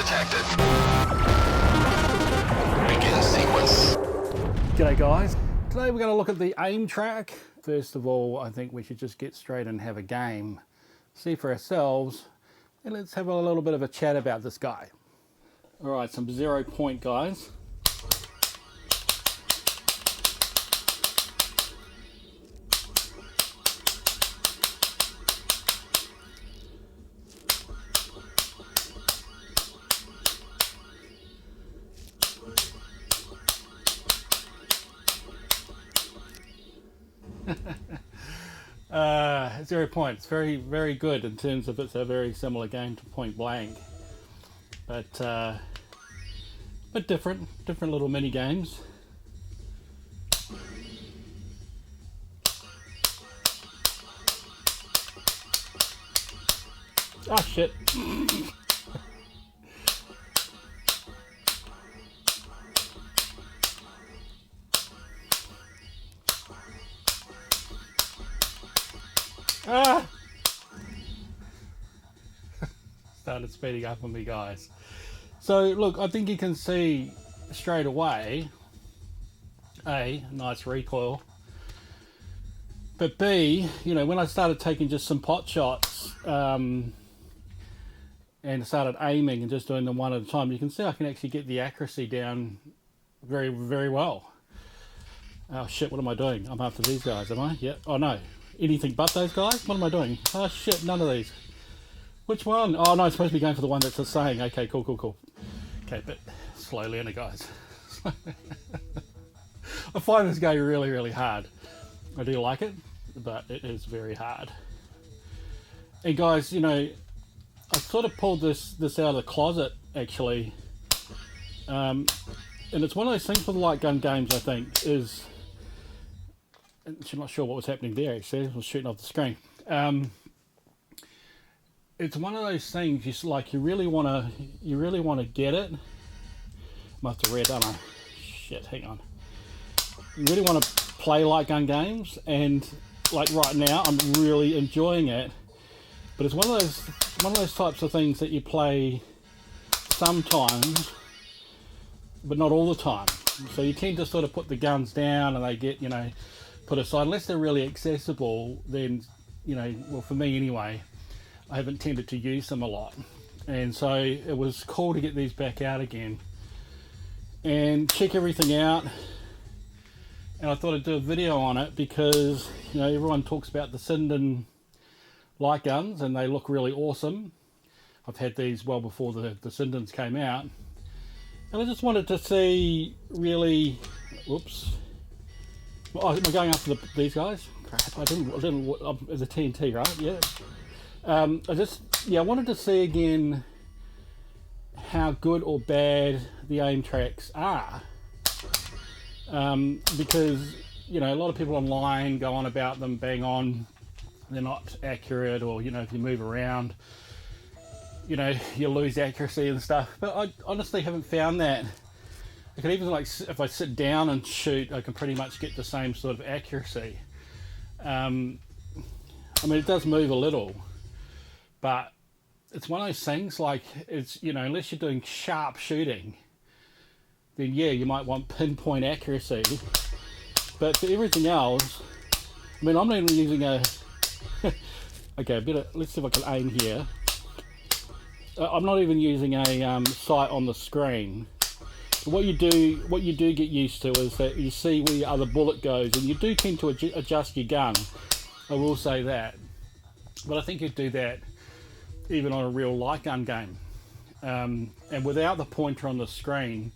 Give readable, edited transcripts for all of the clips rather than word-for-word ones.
detected. Begin sequence. G'day guys. Today we're going to look at the AimTrack. First of all, I think we should just get straight and have a game. See for ourselves. And let's have a little bit of a chat about this guy. Alright, some 0 point guys. Zero points. Very good in terms of it's a very similar game to Point Blank, but different little mini games. Oh shit. Ah! Started speeding up on me, guys. So look, I think you can see straight away, A, nice recoil, but B, you know, when I started taking just some pot shots and started aiming and just doing them one at a time, you can see I can actually get the accuracy down very well. Oh shit, what am I doing? I'm after these guys, am I? Yeah. Oh no. Anything but those guys? What am I doing? Oh shit, none of these. Which one? Oh no, I'm supposed to be going for the one that's just saying. Okay, cool. Okay, but slowly in it, guys. I find this game really hard. I do like it, but it is very hard. And guys, you know, I sort of pulled this out of the closet, actually. And it's one of those things with light gun games, I think, is... I'm not sure what was happening there, actually. I was shooting off the screen. It's one of those things you really want to get it. I'm off to red, aren't I? Shit, hang on. You really want to play light gun games, and like right now, I'm really enjoying it. But it's one of those types of things that you play sometimes, but not all the time. So you tend to sort of put the guns down, and they get, you know, put aside. Unless they're really accessible, then, you know, well, for me anyway, I haven't tended to use them a lot. And so it was cool to get these back out again and check everything out. And I thought I'd do a video on it because, you know, everyone talks about the Sinden light guns and they look really awesome. I've had these well before the Sindens came out. And I just wanted to see really, whoops. Oh, am I going after these guys? Crap, I didn't. It's a TNT, right? Yeah. I wanted to see again how good or bad the AimTracks are, because, you know, a lot of people online go on about them, bang on, they're not accurate, or, you know, if you move around, you know, you lose accuracy and stuff. But I honestly haven't found that. I can even, like, if I sit down and shoot, I can pretty much get the same sort of accuracy. I mean, it does move a little, but it's one of those things, like, it's, you know, unless you're doing sharp shooting, then yeah, you might want pinpoint accuracy. But for everything else, I mean, I'm not even using a... okay, let's see if I can aim here. I'm not even using a sight on the screen. What you do get used to is that you see where your other bullet goes, and you do tend to adjust your gun. I will say that, but I think you'd do that even on a real light gun game. And without the pointer on the screen,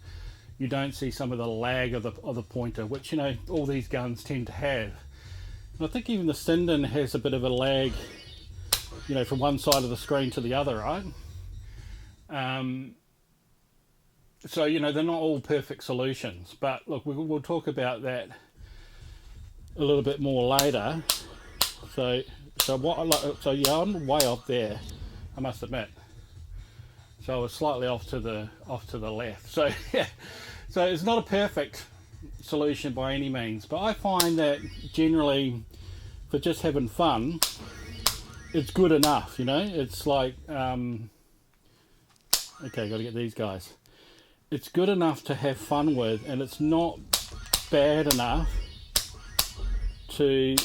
you don't see some of the lag of the pointer, which, you know, all these guns tend to have. And I think even the Sinden has a bit of a lag, you know, from one side of the screen to the other, right? So, you know, they're not all perfect solutions, but look, we'll talk about that a little bit more later. So yeah, I'm way off there, I must admit. So I was slightly off to the left. So yeah, so it's not a perfect solution by any means, but I find that generally for just having fun, it's good enough, you know. It's like Okay, got to get these guys. It's good enough to have fun with, and it's not bad enough to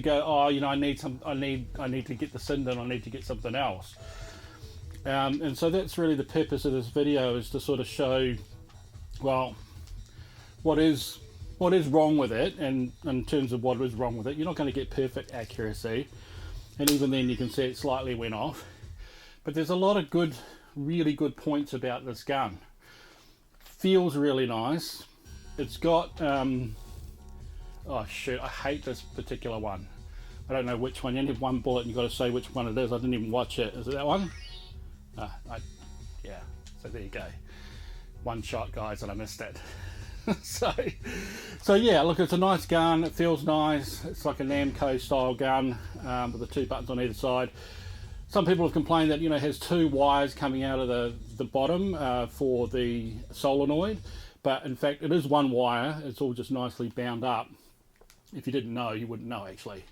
go, oh, you know, I need to get the Sinden, I need to get something else. And so that's really the purpose of this video, is to sort of show, well, what is wrong with it, and in terms of what is wrong with it, you're not going to get perfect accuracy, and even then you can see it slightly went off. But there's a lot of good, really good points about this gun. Feels really nice. It's got oh shoot, I hate this particular one. I don't know which one. You only have one bullet and you've got to say which one it is. I didn't even watch it. Is it that one? Yeah, so there you go. One shot, guys, and I missed it. so yeah, look, it's a nice gun. It feels nice. It's like a Namco style gun with the two buttons on either side. Some people have complained that, you know, it has two wires coming out of the bottom for the solenoid, but in fact it is one wire. It's all just nicely bound up. If you didn't know, you wouldn't know actually.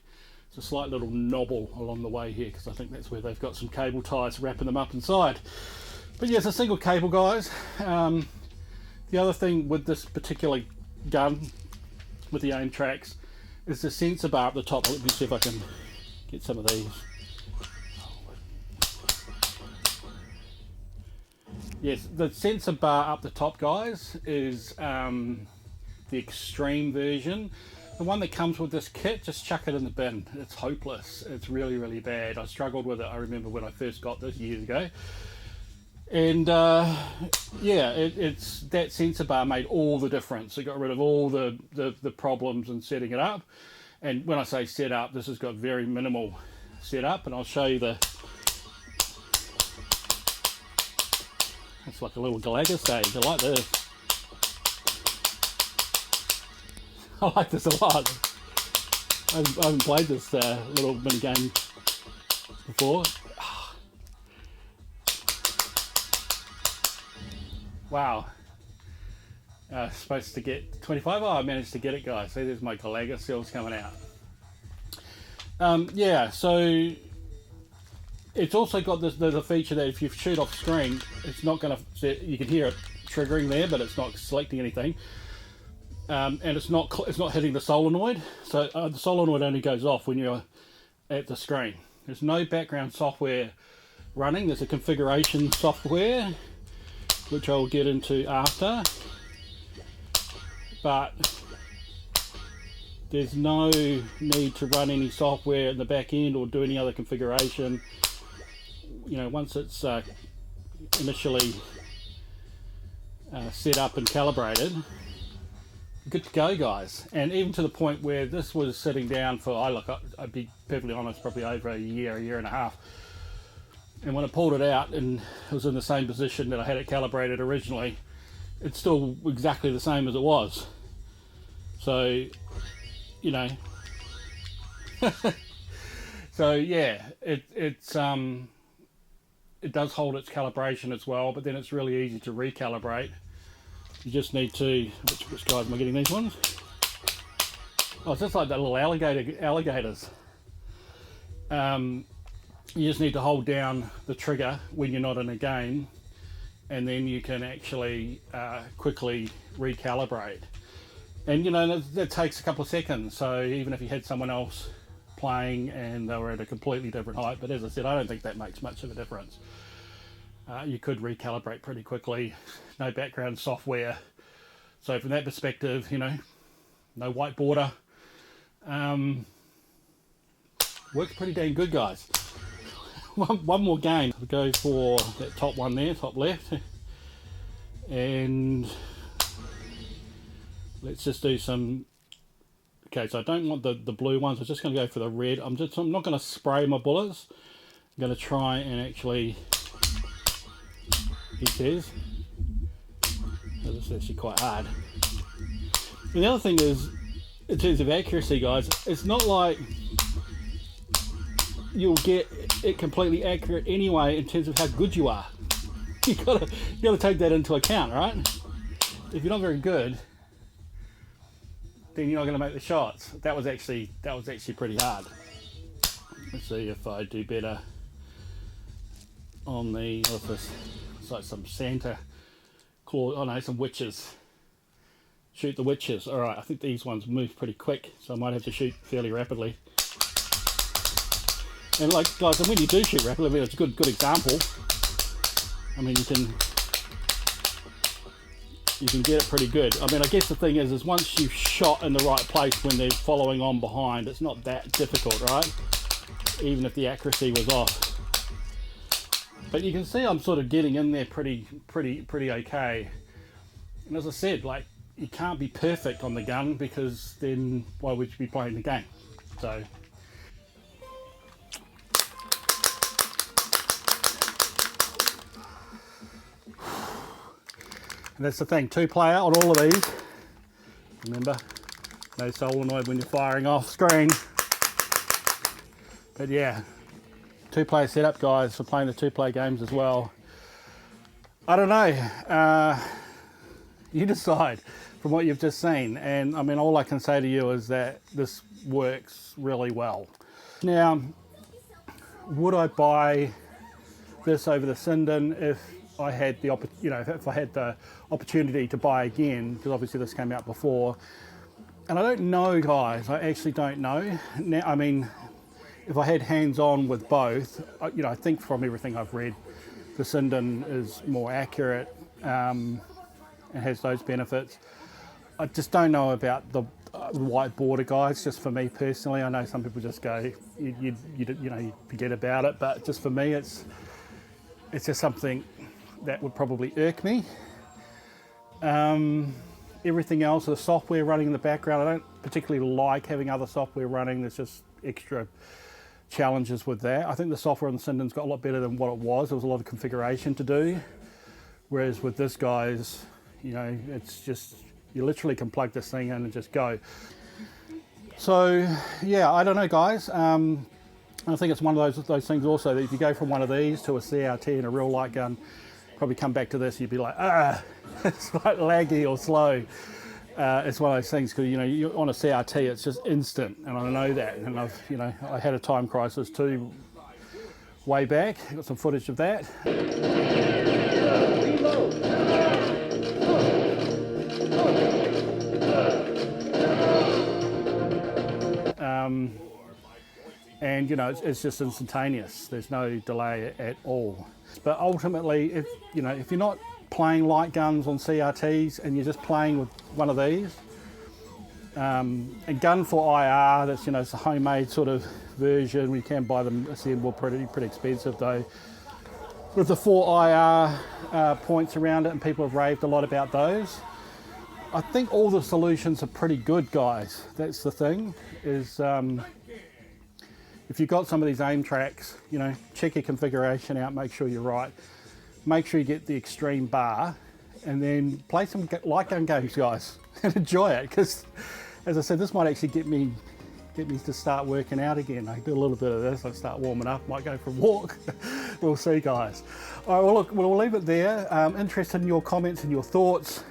It's a slight little knobble along the way here, because I think that's where they've got some cable ties wrapping them up inside. But yeah, it's a single cable, guys. The other thing with this particular gun, with the AimTracks, is the sensor bar up the top. Let me see if I can get some of these. Yes, the sensor bar up the top, guys, is the extreme version. The one that comes with this kit, just chuck it in the bin. It's hopeless. It's really, really bad. I struggled with it, I remember, when I first got this years ago. And yeah, it's that sensor bar made all the difference. It got rid of all the problems in setting it up. And when I say set up, this has got very minimal setup, and I'll show you it's like a little Galaga stage. I like this. I like this a lot. I haven't played this little mini game before. Wow. Supposed to get 25. Oh, I managed to get it, guys. See, there's my Galaga seals coming out. Yeah, so it's also got this. There's a feature that if you shoot off screen, it's not going to. You can hear it triggering there, but it's not selecting anything. And it's not hitting the solenoid. So the solenoid only goes off when you're at the screen. There's no background software running. There's a configuration software, which I'll get into after, but there's no need to run any software in the back end or do any other configuration. You know, once it's initially set up and calibrated, good to go, guys. And even to the point where this was sitting down for, I'd be perfectly honest, probably over a year and a half. And when I pulled it out and it was in the same position that I had it calibrated originally, it's still exactly the same as it was. So, you know, so yeah, it does hold its calibration as well, but then it's really easy to recalibrate. You just need to, which guys am I getting these ones? Oh, it's just like that little alligators. You just need to hold down the trigger when you're not in a game, and then you can actually quickly recalibrate. And you know, that takes a couple of seconds, so even if you had someone else playing and they were at a completely different height, but as I said, I don't think that makes much of a difference. You could recalibrate pretty quickly, no background software. So from that perspective, you know, no white border. Works pretty dang good, guys. One more game. We'll go for that top one there, top left. And let's just do some. Okay, so I don't want the blue ones. I'm just going to go for the red. I'm not going to spray my bullets. I'm going to try and actually. He says. It's actually quite hard. And the other thing is, in terms of accuracy, guys, it's not like you'll get it completely accurate anyway in terms of how good you are. You gotta take that into account, right? If you're not very good, then you're not going to make the shots. That was actually pretty hard. Let's see if I do better on the, what's this? It's like some Santa claw, oh no, some witches. Shoot the witches. Alright, I think these ones move pretty quick, so I might have to shoot fairly rapidly. And like guys, and when you do shoot rapidly, I mean, it's a good example. I mean, you can get it pretty good. I mean, I guess the thing is once you've shot in the right place when they're following on behind, it's not that difficult, right? Even if the accuracy was off. But you can see I'm sort of getting in there pretty okay. And as I said, like, you can't be perfect on the gun because then why would you be playing the game? So. And that's the thing, 2-player on all of these. Remember, no solenoid when you're firing off screen. But yeah, 2-player setup, guys, for playing the 2-player games as well. I don't know. You decide from what you've just seen. And I mean, all I can say to you is that this works really well. Now, would I buy this over the Sinden if I had the if I had the opportunity to buy again? Because obviously this came out before. And I don't know, guys. I actually don't know. Now, I mean, if I had hands-on with both, I think from everything I've read, the Sinden is more accurate and has those benefits. I just don't know about the white border, guys. Just for me personally, I know some people just go, you forget about it, but just for me, it's just something that would probably irk me. Everything else, the software running in the background, I don't particularly like having other software running. There's just extra challenges with that. I think the software on the Sinden's got a lot better than what it was. There was a lot of configuration to do, whereas with this, guys, it's just, you literally can plug this thing in and just go. So yeah, I don't know, guys. I think it's one of those things also that if you go from one of these to a CRT and a real light gun, probably come back to this, you'd be like, it's like laggy or slow. It's one of those things because you're on a CRT, it's just instant, and I know that. And I had a time crisis too, way back. Got some footage of that. And it's just instantaneous. There's no delay at all. But ultimately, if you're not playing light guns on CRTs and you're just playing with one of these, and Gun4IR, that's it's a homemade sort of version. We can buy them assembled, pretty expensive though, with the 4IR points around it, and people have raved a lot about those. I think all the solutions are pretty good, guys. That's the thing, is if you've got some of these AimTracks, check your configuration out, make sure you're right. Make sure you get the extreme bar, and then play some light gun games, guys, and enjoy it. Because, as I said, this might actually get me to start working out again. I do a little bit of this, I start warming up, might go for a walk. We'll see, guys. All right, well, look, we'll leave it there. Interested in your comments and your thoughts.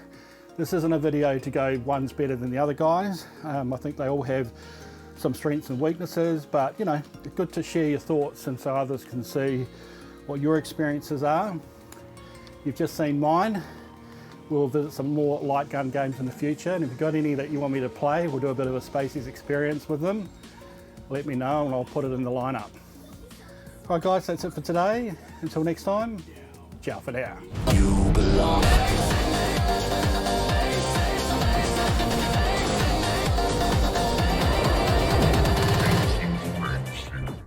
This isn't a video to go one's better than the other, guys. I think they all have some strengths and weaknesses, but good to share your thoughts and so others can see what your experiences are. You've just seen mine. We'll visit some more light gun games in the future, and if you've got any that you want me to play, we'll do a bit of a Spacies experience with them. Let me know and I'll put it in the lineup. All right, guys, that's it for today. Until next time, ciao for now. You belong.